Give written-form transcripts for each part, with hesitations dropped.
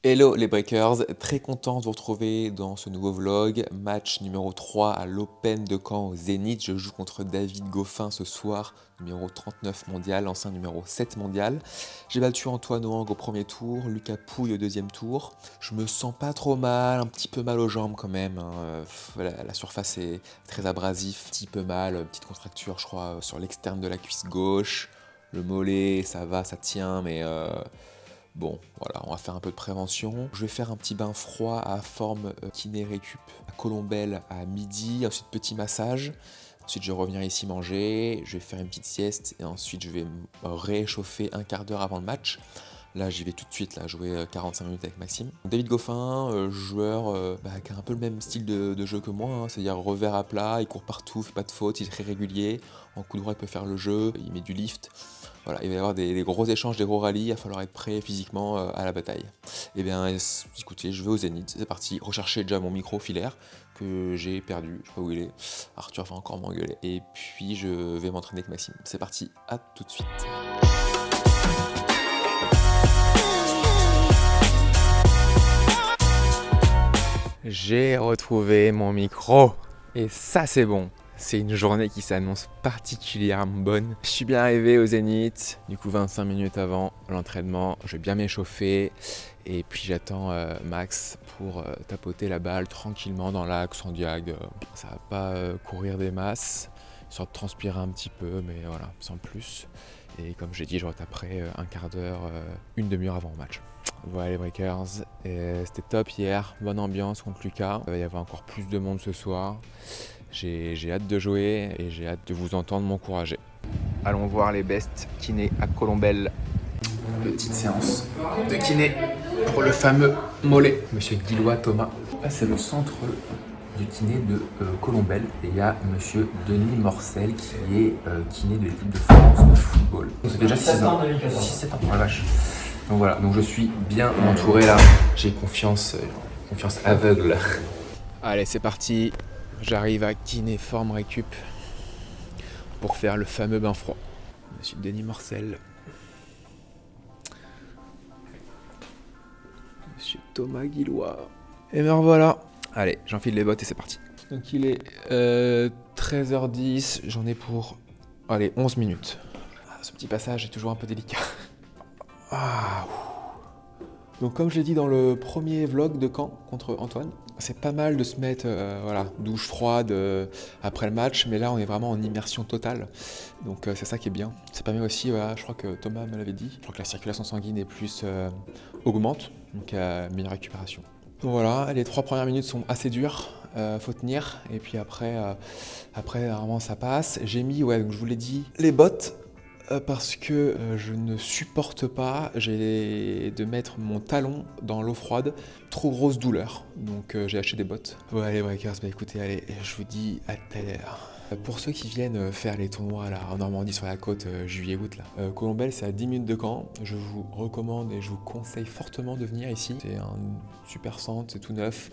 Hello les breakers, très content de vous retrouver dans ce nouveau vlog. Match numéro 3 à l'Open de Caen au Zénith. Je joue contre David Goffin ce soir, numéro 39 mondial, ancien numéro 7 mondial. J'ai battu Antoine Hoang au premier tour, Lucas Pouille au deuxième tour. Je me sens pas trop mal, un petit peu mal aux jambes quand même. La surface est très abrasif, un petit peu mal, petite contracture je crois sur l'externe de la cuisse gauche. Le mollet, ça va, ça tient, mais bon, voilà, on va faire un peu de prévention. Je vais faire un petit bain froid à forme kiné récup à Colombelle à midi, ensuite petit massage. Ensuite, je reviens ici manger, je vais faire une petite sieste et ensuite je vais me réchauffer un quart d'heure avant le match. Là, j'y vais tout de suite, là, jouer 45 minutes avec Maxime. David Goffin, joueur qui a un peu le même style de jeu que moi, hein, c'est-à-dire revers à plat, il court partout, fait pas de faute, il est très régulier. En coup droit, il peut faire le jeu, il met du lift. Voilà, il va y avoir des gros échanges, des gros rallyes, il va falloir être prêt physiquement à la bataille. Eh bien, écoutez, je vais au Zénith, c'est parti. Recherchez déjà mon micro filaire que j'ai perdu, je sais pas où il est. Arthur va encore m'engueuler. Et puis, je vais m'entraîner avec Maxime. C'est parti, à tout de suite. J'ai retrouvé mon micro. Et ça, c'est bon. C'est une journée qui s'annonce particulièrement bonne. Je suis bien arrivé au Zénith, du coup 25 minutes avant l'entraînement, je vais bien m'échauffer et puis j'attends Max pour tapoter la balle tranquillement dans l'axe en diag. Ça va pas courir des masses, histoire de transpirer un petit peu, mais voilà, sans plus. Et comme j'ai dit, je retaperai un quart d'heure, une demi-heure avant le match. Voilà les breakers, c'était top hier, bonne ambiance contre Lucas. Il va y avoir encore plus de monde ce soir. J'ai hâte de jouer et j'ai hâte de vous entendre m'encourager. Allons voir les bestes kiné à Colombelle. Petite séance de kiné pour le fameux mollet. Monsieur Guillois Thomas. Là, c'est le centre du kiné de Colombelle. Et il y a monsieur Denis Morcel qui est kiné de l'équipe de France de football. Donc, c'est déjà 6 ans. 6-7 ans, oh la vache. Donc voilà, donc je suis bien entouré là. J'ai confiance aveugle. Allez, c'est parti. J'arrive à kiné forme récup pour faire le fameux bain froid. Monsieur Denis Morcel. Monsieur Thomas Guillois. Et me revoilà. Allez, j'enfile les bottes et c'est parti. Donc il est 13h10, j'en ai pour 11 minutes. Ce petit passage est toujours un peu délicat. Donc comme je l'ai dit dans le premier vlog de Caen contre Antoine, c'est pas mal de se mettre douche froide après le match, mais là on est vraiment en immersion totale, donc c'est ça qui est bien. C'est pas mal aussi, je crois que Thomas me l'avait dit, je crois que la circulation sanguine est plus augmente, donc meilleure récupération. Donc voilà, les 3 premières minutes sont assez dures, faut tenir, et puis après vraiment ça passe. J'ai mis, donc je vous l'ai dit, les bottes, parce que je ne supporte pas de mettre mon talon dans l'eau froide, trop grosse douleur, donc j'ai acheté des bottes. Ouais allez breakers, écoutez, allez, je vous dis à tout à l'heure. Pour ceux qui viennent faire les tournois là, en Normandie sur la côte juillet-août, Colombelle c'est à 10 minutes de Caen, je vous recommande et je vous conseille fortement de venir ici. C'est un super centre, c'est tout neuf,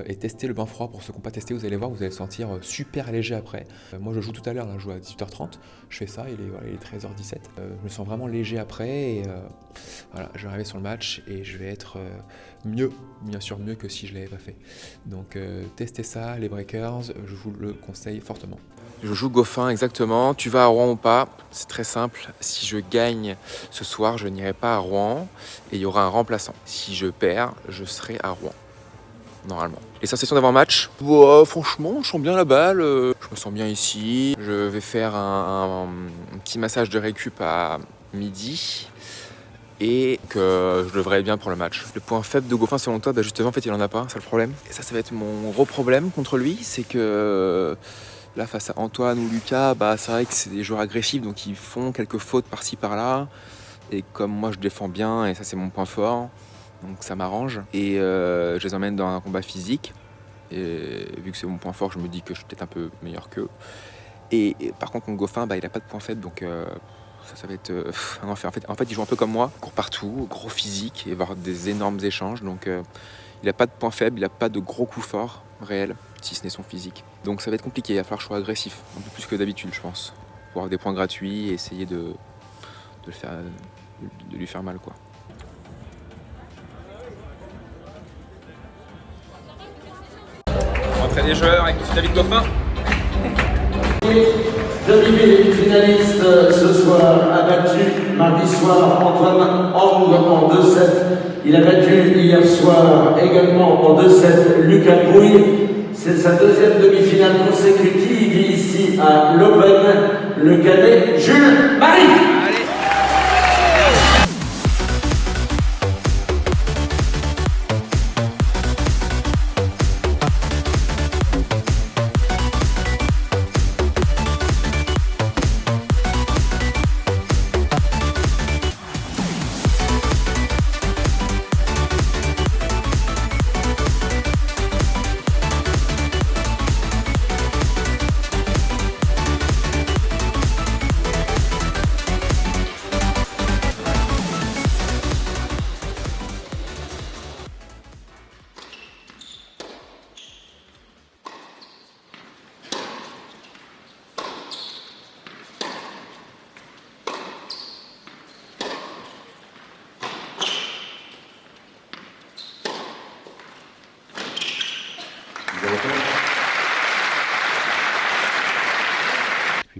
et testez le bain froid. Pour ceux qui n'ont pas testé, vous allez voir, vous allez se sentir super léger après. Moi je joue tout à l'heure, je joue à 18h30, je fais ça, il est 13h17. Je me sens vraiment léger après et voilà, je vais arriver sur le match et je vais être mieux, bien sûr mieux que si je ne l'avais pas fait. Donc testez ça les breakers, je vous le conseille fortement. Je joue Goffin exactement, tu vas à Rouen ou pas, c'est très simple, si je gagne ce soir je n'irai pas à Rouen et il y aura un remplaçant. Si je perds, je serai à Rouen. Normalement. Les sensations d'avant-match, franchement, je sens bien la balle, je me sens bien ici. Je vais faire un petit massage de récup à midi et que je devrais être bien pour le match. Le point faible de Goffin selon toi, justement, en fait, il en a pas, c'est le problème. Et ça va être mon gros problème contre lui, c'est que là, face à Antoine ou Lucas, c'est vrai que c'est des joueurs agressifs, donc ils font quelques fautes par-ci par-là. Et comme moi, je défends bien, et ça, c'est mon point fort. Donc ça m'arrange et je les emmène dans un combat physique et vu que c'est mon point fort, je me dis que je suis peut-être un peu meilleur qu'eux. Et par contre mon Goffin, il a pas de point faible, donc ça va être un enfer. En fait il joue un peu comme moi, il court partout, gros physique, et va avoir des énormes échanges, donc il a pas de point faible, il a pas de gros coups forts réels, si ce n'est son physique. Donc ça va être compliqué, il va falloir que je sois agressif, un peu plus que d'habitude je pense, pour avoir des points gratuits et essayer de lui faire mal quoi. rencontrer des joueurs avec M. David Goffin. Demi finaliste ce soir a battu mardi soir Antoine Hang en 2-7. Il a battu hier soir également en 2-7 Lucas Pouille. C'est sa deuxième demi-finale consécutive ici à l'Open. Le cadet Jules Marie.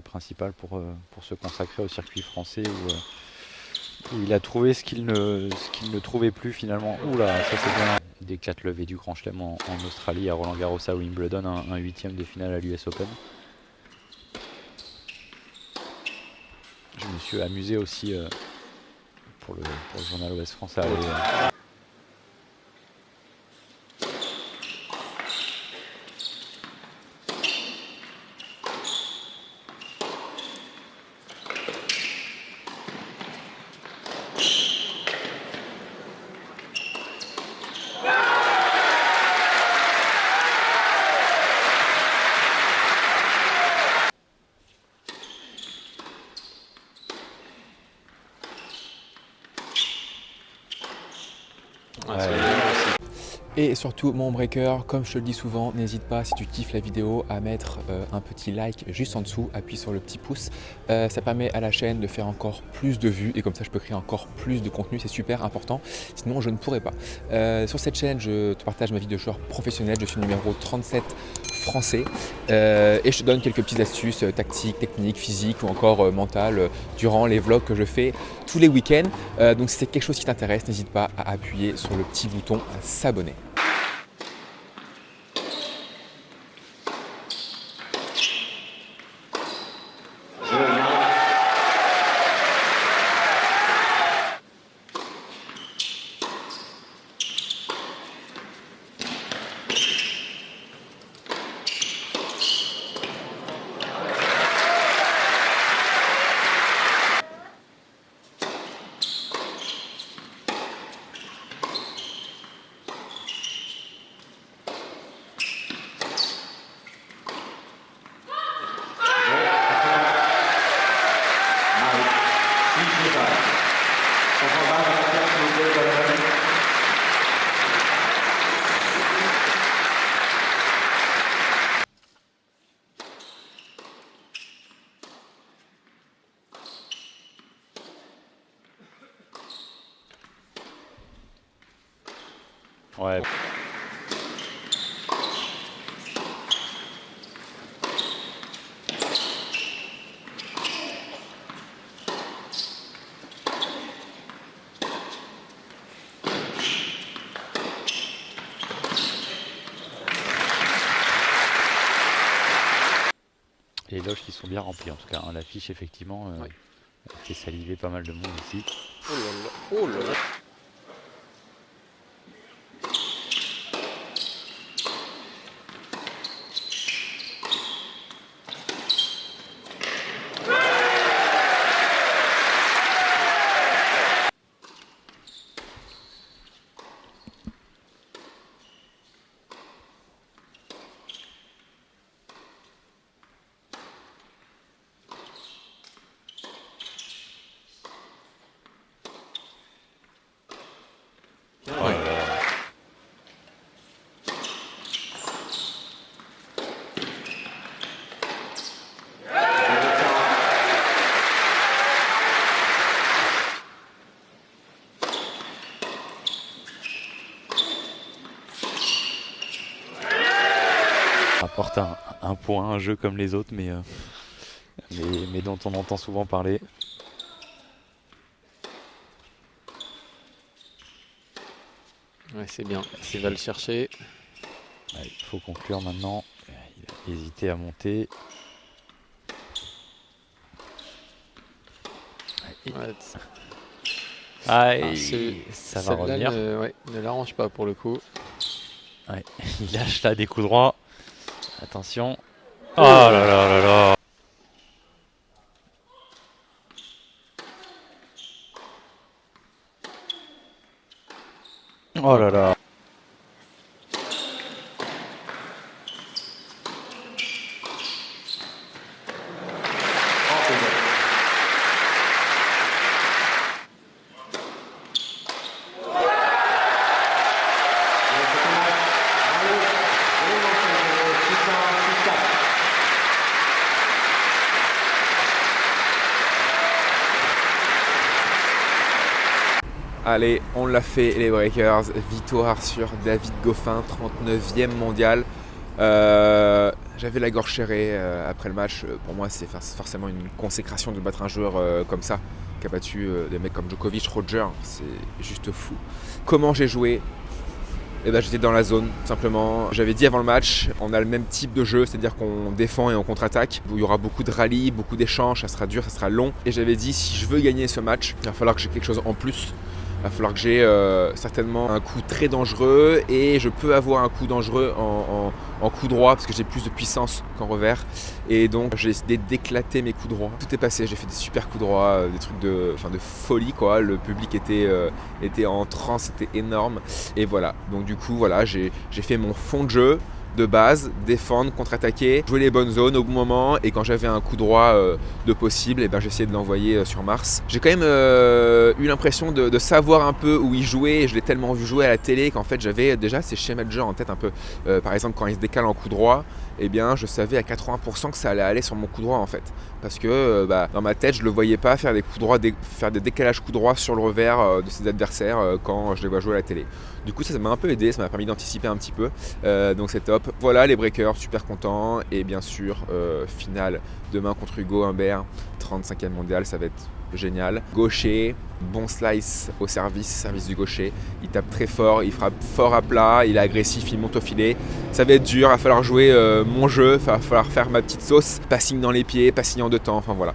Principal pour se consacrer au circuit français où il a trouvé ce qu'il ne trouvait plus finalement. Oula, ça c'est bien. Des 4 levées du Grand Chelem en Australie, à Roland Garros, à Wimbledon, un 8e de finale à l'US Open. Je me suis amusé aussi pour le journal Ouest France à aller... Et surtout, mon breaker, comme je te le dis souvent, n'hésite pas, si tu kiffes la vidéo, à mettre un petit like juste en dessous, appuie sur le petit pouce. Ça permet à la chaîne de faire encore plus de vues et comme ça, je peux créer encore plus de contenu. C'est super important, sinon je ne pourrais pas. Sur cette chaîne, je te partage ma vie de joueur professionnel. Je suis numéro 37 français et je te donne quelques petites astuces tactiques, techniques, physiques ou encore mentales durant les vlogs que je fais tous les week-ends. Donc si c'est quelque chose qui t'intéresse, n'hésite pas à appuyer sur le petit bouton s'abonner. Ouais. Les loges qui sont bien remplies en tout cas, hein. L'affiche effectivement fait saliver pas mal de monde ici. Oh là là, oh là là. apporte un point, un jeu comme les autres, mais dont on entend souvent parler. Ouais, c'est bien. Il va le chercher. Ouais, il faut conclure maintenant. Il a hésité à monter. Ouais, Ça va revenir. ne l'arrange pas pour le coup. Ouais, il lâche là des coups droits. Attention. Oh là là là là. Oh là là. Allez, on l'a fait les Breakers, victoire sur David Goffin, 39e mondial. J'avais la gorge serrée après le match. Pour moi, c'est forcément une consécration de battre un joueur comme ça, qui a battu des mecs comme Djokovic, Roger. C'est juste fou. Comment j'ai joué? Eh ben, j'étais dans la zone, simplement. J'avais dit avant le match, on a le même type de jeu, c'est-à-dire qu'on défend et on contre-attaque. Il y aura beaucoup de rallyes, beaucoup d'échanges, ça sera dur, ça sera long. Et j'avais dit, si je veux gagner ce match, il va falloir que j'ai quelque chose en plus. Il va falloir que j'ai certainement un coup très dangereux, et je peux avoir un coup dangereux en coup droit parce que j'ai plus de puissance qu'en revers, et donc j'ai décidé d'éclater mes coups droits. Tout est passé, j'ai fait des super coups droits, des trucs de folie quoi. Le public était en transe, c'était énorme, et voilà. Donc du coup voilà, j'ai fait mon fond de jeu de base, défendre, contre-attaquer, jouer les bonnes zones au bon moment, et quand j'avais un coup droit de possible, et ben j'essayais de l'envoyer sur Mars. J'ai quand même eu l'impression de savoir un peu où il jouait, et je l'ai tellement vu jouer à la télé qu'en fait j'avais déjà ces schémas de jeu en tête un peu. Par exemple, quand il se décale en coup droit, eh bien je savais à 80% que ça allait aller sur mon coup droit en fait. Parce que dans ma tête, je le voyais pas faire des coups droits, faire des décalages coups droits sur le revers de ses adversaires quand je les vois jouer à la télé. Du coup ça m'a un peu aidé, ça m'a permis d'anticiper un petit peu, donc c'est top. Voilà les Breakers, super content, et bien sûr finale demain contre Hugo Humbert, 35e mondial, ça va être génial. Gaucher, bon slice au service du gaucher, il tape très fort, il frappe fort à plat, il est agressif, il monte au filet. Ça va être dur, il va falloir jouer mon jeu, il va falloir faire ma petite sauce, passing dans les pieds, passing en deux temps, enfin voilà,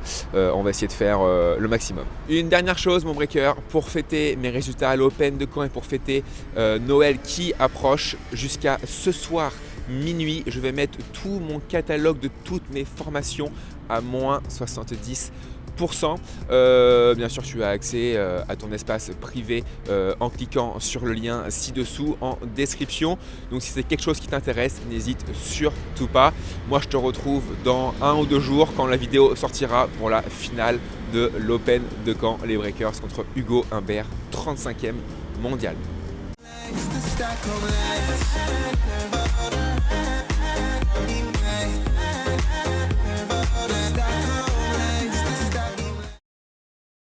on va essayer de faire le maximum. Une dernière chose mon breaker, pour fêter mes résultats à l'Open de Caen et pour fêter Noël qui approche, jusqu'à ce soir minuit, je vais mettre tout mon catalogue de toutes mes formations à moins 70%. Bien sûr, tu as accès à ton espace privé en cliquant sur le lien ci-dessous en description. Donc si c'est quelque chose qui t'intéresse, n'hésite surtout pas. Moi, je te retrouve dans 1 ou 2 jours quand la vidéo sortira pour la finale de l'Open de Caen, les Breakers contre Hugo Humbert, 35e mondial.